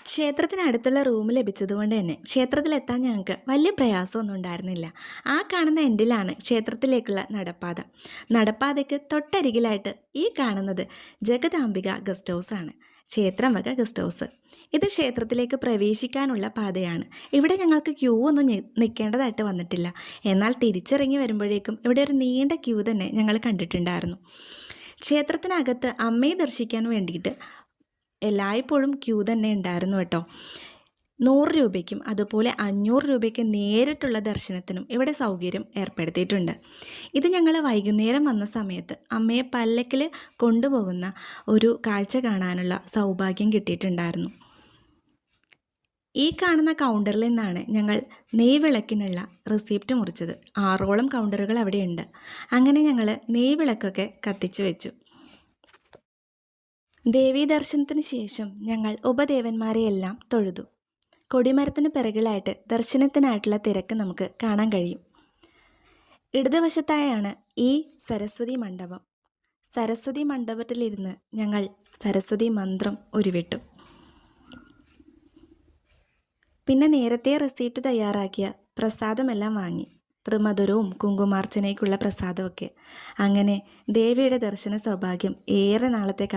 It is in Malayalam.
ക്ഷേത്രത്തിനടുത്തുള്ള റൂം ലഭിച്ചതുകൊണ്ട് തന്നെ ക്ഷേത്രത്തിലെത്താൻ ഞങ്ങൾക്ക് വലിയ പ്രയാസമൊന്നും ഉണ്ടായിരുന്നില്ല. ആ കാണുന്ന എൻഡിലാണ് ക്ഷേത്രത്തിലേക്കുള്ള നടപ്പാത. നടപ്പാതയ്ക്ക് തൊട്ടരികിലായിട്ട് ഈ കാണുന്നത് ജഗദാംബിക ഗസ്റ്റ് ഹൗസാണ്, ക്ഷേത്രം വക ഗസ്റ്റ് ഹൗസ്. ഇത് ക്ഷേത്രത്തിലേക്ക് പ്രവേശിക്കാനുള്ള പാതയാണ്. ഇവിടെ ഞങ്ങൾക്ക് ക്യൂ ഒന്നും നിൽക്കേണ്ടതായിട്ട് വന്നിട്ടില്ല. എന്നാൽ തിരിച്ചിറങ്ങി വരുമ്പോഴേക്കും ഇവിടെ ഒരു നീണ്ട ക്യൂ തന്നെ ഞങ്ങൾ കണ്ടിട്ടുണ്ടായിരുന്നു. ക്ഷേത്രത്തിനകത്ത് അമ്മയെ ദർശിക്കാൻ വേണ്ടിയിട്ട് എല്ലായ്പ്പോഴും ക്യൂ തന്നെ ഉണ്ടായിരുന്നു കേട്ടോ. 100 രൂപയ്ക്കും അതുപോലെ 500 രൂപയ്ക്ക് നേരിട്ടുള്ള ദർശനത്തിനും ഇവിടെ സൗകര്യം ഏർപ്പെടുത്തിയിട്ടുണ്ട്. ഇത് ഞങ്ങൾ വൈകുന്നേരം വന്ന സമയത്ത് അമ്മയെ പല്ലക്കിൽ കൊണ്ടുപോകുന്ന ഒരു കാഴ്ച കാണാനുള്ള സൗഭാഗ്യം കിട്ടിയിട്ടുണ്ടായിരുന്നു. ഈ കാണുന്ന കൗണ്ടറിൽ നിന്നാണ് ഞങ്ങൾ നെയ്വിളക്കിനുള്ള റെസിപ്റ്റ് മുറിച്ചത്. 6ഓളം കൗണ്ടറുകൾ അവിടെയുണ്ട്. അങ്ങനെ ഞങ്ങൾ നെയ്വിളക്കൊക്കെ കത്തിച്ചു വെച്ചു. ദേവീ ദർശനത്തിന് ശേഷം ഞങ്ങൾ ഉപദേവന്മാരെയെല്ലാം തൊഴുതു. കൊടിമരത്തിന് പിറകിലായിട്ട് ദർശനത്തിനായിട്ടുള്ള തിരക്ക് നമുക്ക് കാണാൻ കഴിയും. ഇടതുവശത്തായാണ് ഈ സരസ്വതി മണ്ഡപം. സരസ്വതി മണ്ഡപത്തിലിരുന്ന് ഞങ്ങൾ സരസ്വതി മന്ത്രം ഉരുവിട്ടു. പിന്നെ നേരത്തെ റെസിപ്റ്റ് തയ്യാറാക്കിയ പ്രസാദമെല്ലാം വാങ്ങി. ത്രിമധുരവും കുങ്കുമാർച്ചനയ്ക്കുള്ള പ്രസാദമൊക്കെ. അങ്ങനെ ദേവിയുടെ ദർശന സൗഭാഗ്യം ഏറെ നാളത്തെ